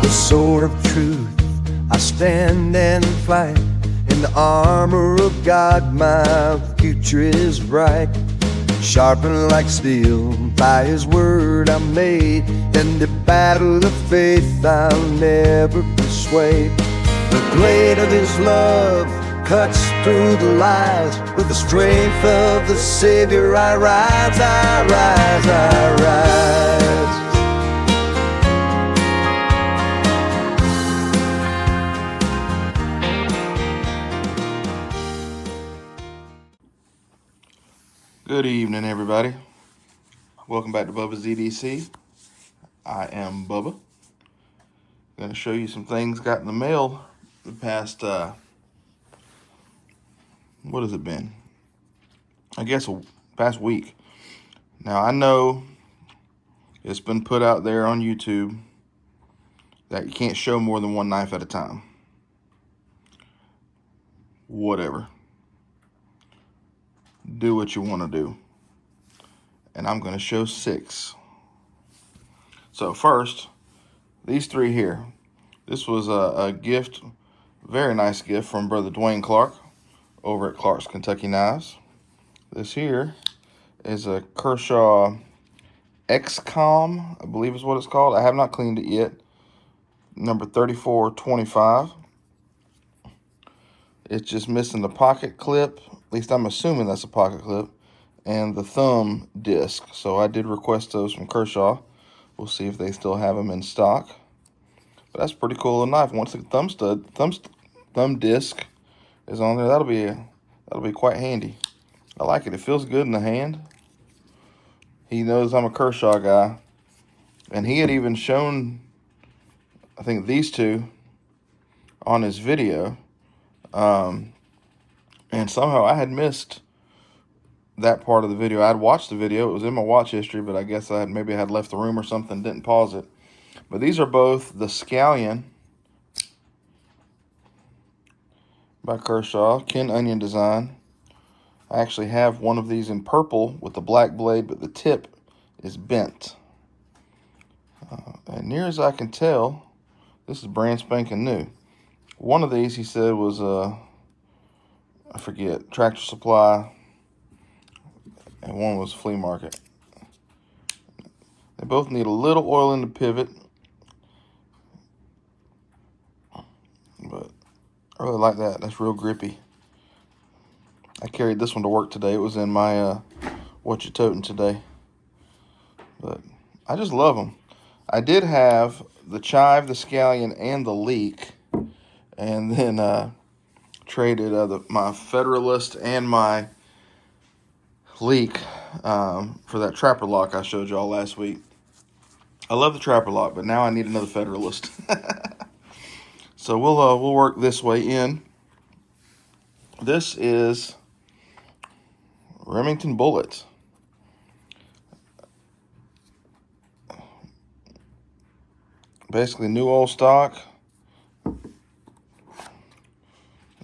the sword of truth, I stand and fight. In the armor of God, my future is bright. Sharpened like steel, by His word I'm made. In the battle of faith I'll never be swayed. The blade of His love cuts through the lies. With the strength of the Savior I rise, I rise, I rise. Good evening, everybody. Welcome back to Bubba's EDC. I am Bubba. Going to show you some things got in the mail the past, what has it been? I guess past week. Now, I know it's been put out there on YouTube that you can't show more than one knife at a time. Whatever. Do what you want to do. And I'm going to show 6. So first, these 3 here. This was a gift, very nice gift from Brother Dwayne Clark over at Clark's Kentucky Knives. This here is a Kershaw XCOM, I believe is what it's called. I have not cleaned it yet. Number 3425. It's just missing the pocket clip. At least I'm assuming that's a pocket clip. And the thumb disc. So I did request those from Kershaw. We'll see if they still have them in stock. But that's a pretty cool little knife. Once the thumb disc is on there, that'll be quite handy. I like it. It feels good in the hand. He knows I'm a Kershaw guy. And he had even shown, I think, these 2 on his video. And somehow I had missed that part of the video. I'd watched the video. It was in my watch history, but I guess I had left the room or something, didn't pause it. But these are both the Scallion by Kershaw, Ken Onion design. I actually have one of these in purple with the black blade, but the tip is bent. And near as I can tell, this is brand spanking new. One of these, he said, was I forget, Tractor Supply, and one was Flea Market. They both need a little oil in the pivot, but I really like that. That's real grippy. I carried this one to work today. It was in my What You Totin' today. But I just love them. I did have the Chive, the Scallion, and the Leak, and then traded my Federalist and my Leak for that Trapper Lock I showed y'all last week. I love the Trapper Lock, but now I need another Federalist. So we'll work this way in. This is Remington bullet. Basically new old stock.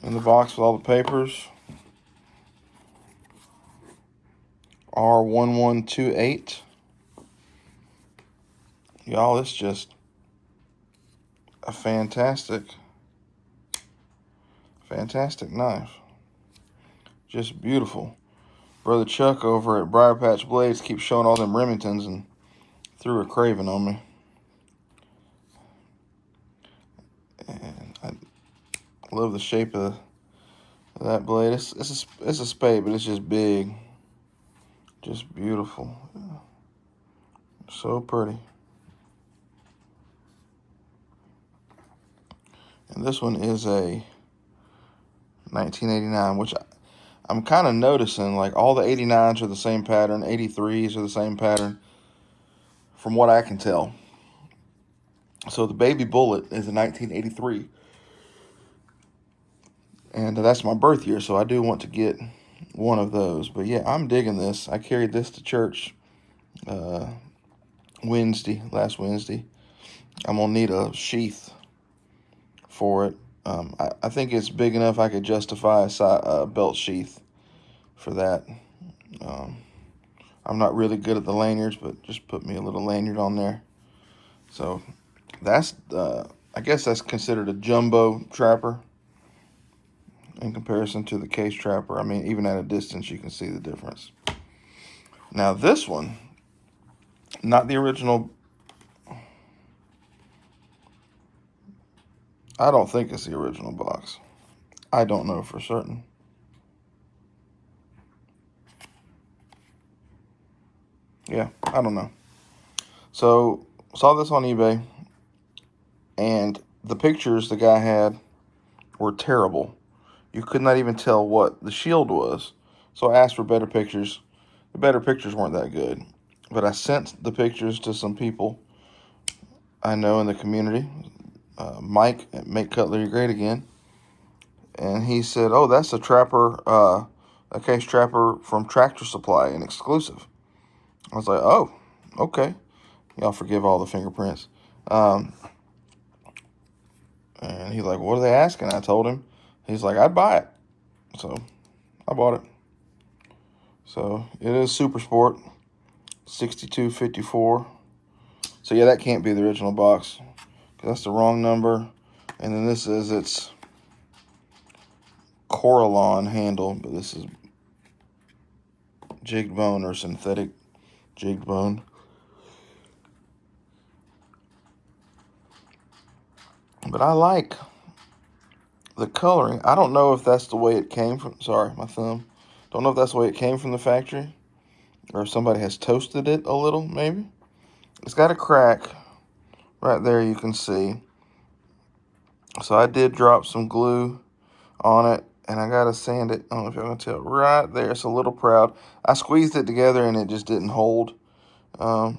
In the box with all the papers. R1128. Y'all, it's just a fantastic knife. Just beautiful. Brother Chuck over at Briar Patch Blades keeps showing all them Remingtons and threw a craving on me. And I love the shape of that blade. It's a spade, but it's just big. Just beautiful. So pretty. And this one is a 1989, which I'm kind of noticing, like all the 89s are the same pattern, 83s are the same pattern, from what I can tell. So the baby bullet is a 1983. And that's my birth year, so I do want to get one of those. But yeah, I'm digging this. I carried this to church last Wednesday. I'm going to need a sheath for it. I think it's big enough I could justify a belt sheath for that. I'm not really good at the lanyards, but just put me a little lanyard on there. So That's, I guess that's considered a jumbo trapper in comparison to the case trapper. I mean, even at a distance, you can see the difference. Now this one, not the original. I don't think it's the original box. I don't know for certain. Yeah, I don't know. So, saw this on eBay, and the pictures the guy had were terrible. You could not even tell what the shield was. So I asked for better pictures. The better pictures weren't that good. But I sent the pictures to some people I know in the community. Mike at Make Cutlery Great Again. And he said, oh, that's a trapper, a case trapper from Tractor Supply, an exclusive. I was like, oh, okay. Y'all forgive all the fingerprints. And he's like, what are they asking? I told him. He's like, I'd buy it. So I bought it. So it is Super Sport 6254. So yeah, that can't be the original box, because that's the wrong number. And then this is its Coralon handle, but this is jigged bone or synthetic jigged bone. But I like the coloring. I don't know if that's the way it came from. Sorry, my thumb. Don't know if that's the way it came from the factory, or if somebody has toasted it a little, maybe. It's got a crack right there, you can see. So I did drop some glue on it, and I gotta sand it. I don't know if y'all can tell right there. It's a little proud. I squeezed it together and it just didn't hold. I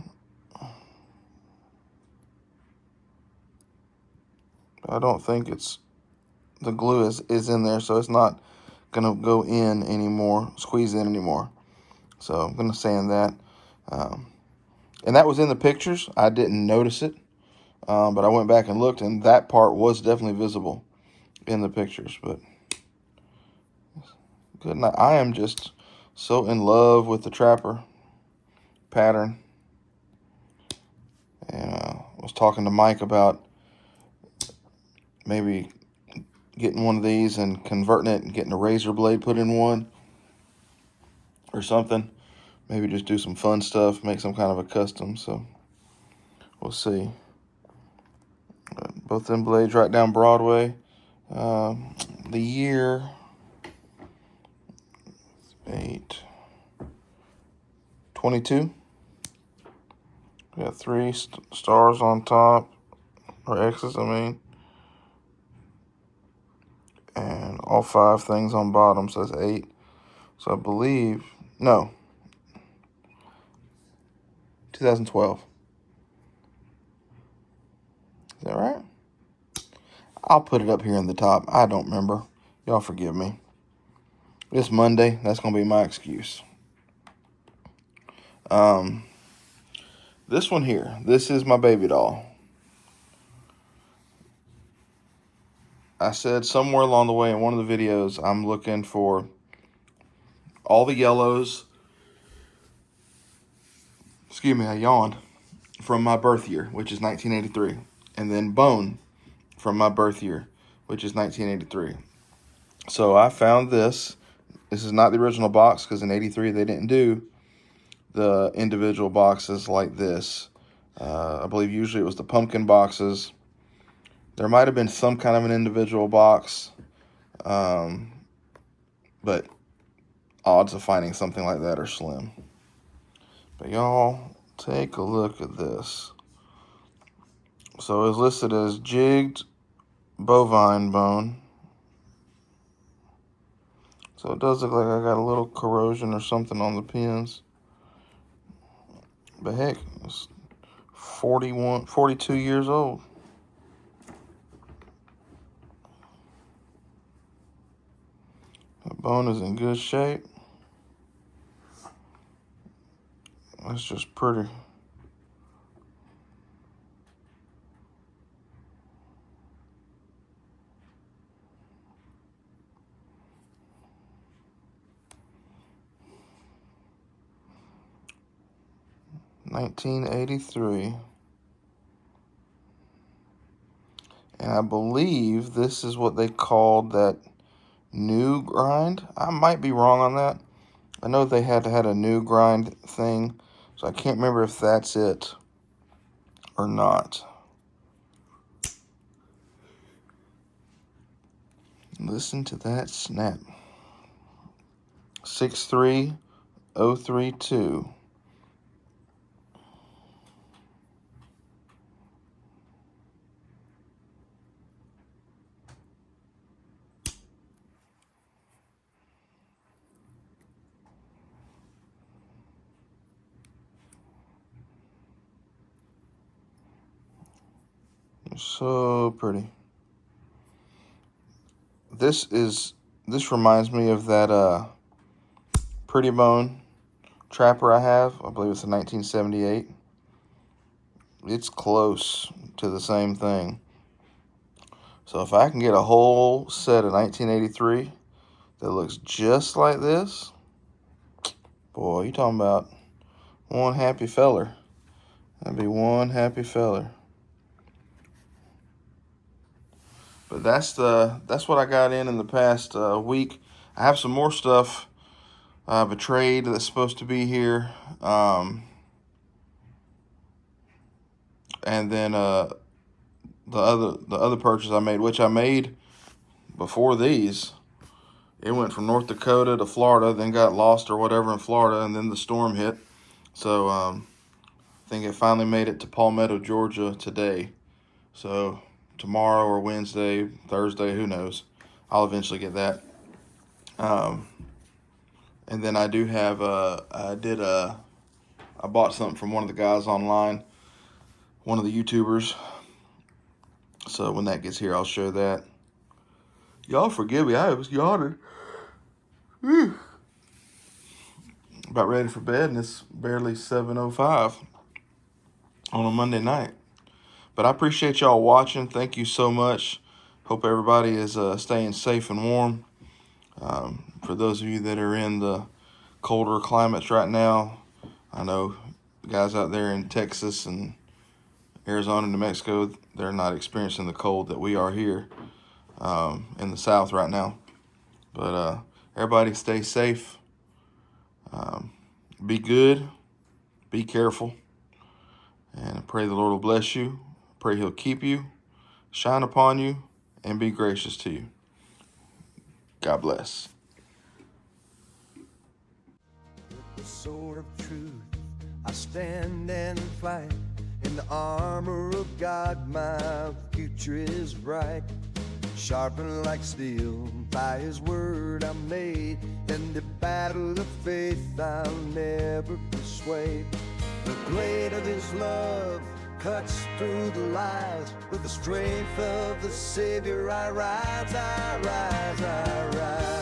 don't think it's the glue is in there, so it's not gonna go in anymore, squeeze in anymore. So I'm gonna sand that. And that was in the pictures. I didn't notice it, but I went back and looked, and that part was definitely visible in the pictures. But good night. I am just so in love with the trapper pattern. And I was talking to Mike about maybe getting one of these and converting it and getting a razor blade put in one or something. Maybe just do some fun stuff, make some kind of a custom. So we'll see. Both them blades right down Broadway. The year 22. We got 3 stars on top, or X's, I mean. And all 5 things on bottom says 8. So I believe, no, 2012. Is that right? I'll put it up here in the top. I don't remember. Y'all forgive me. It's Monday. That's going to be my excuse. This one here. This is my baby doll. I said somewhere along the way in one of the videos, I'm looking for all the yellows. Excuse me, I yawned. From my birth year, which is 1983. And then bone from my birth year, which is 1983. So I found this. This is not the original box, because in 83 they didn't do the individual boxes like this. I believe usually it was the pumpkin boxes. There might have been some kind of an individual box, but odds of finding something like that are slim. But y'all, take a look at this. So it's listed as jigged bovine bone. So it does look like I got a little corrosion or something on the pins. But heck, it's 42 years old. The bone is in good shape. That's just pretty. $1983. And I believe this is what they called that new grind. I might be wrong on that. I know they had a new grind thing, so I can't remember if that's it or not. Listen to that snap. 63032. So pretty. This reminds me of that Pretty Bone trapper I have. I believe it's a 1978. It's close to the same thing. So if I can get a whole set of 1983 that looks just like this, boy, you talking about one happy feller. That'd be one happy feller. But that's what I got in the past week. I have some more stuff. I have a trade that's supposed to be here, and then the other purchase I made, which I made before these. It went from North Dakota to Florida, then got lost or whatever in Florida, and then the storm hit. So I think it finally made it to Palmetto, Georgia today. So tomorrow or Wednesday, Thursday, who knows? I'll eventually get that. And then I do have I bought something from one of the guys online, one of the YouTubers. So when that gets here, I'll show that. Y'all forgive me, I was yawning. About ready for bed, and it's barely 7:05 on a Monday night. But I appreciate y'all watching. Thank you so much. Hope everybody is staying safe and warm. For those of you that are in the colder climates right now, I know guys out there in Texas and Arizona and New Mexico, they're not experiencing the cold that we are here in the South right now. But everybody stay safe. Be good. Be careful. And I pray the Lord will bless you. Pray He'll keep you, shine upon you, and be gracious to you. God bless. With the sword of truth, I stand and fight. In the armor of God, my future is bright. Sharpened like steel, by His word I'm made. In the battle of faith, I'll never persuade. The blade of His love cuts through the lies. With the strength of the Savior I rise, I rise, I rise.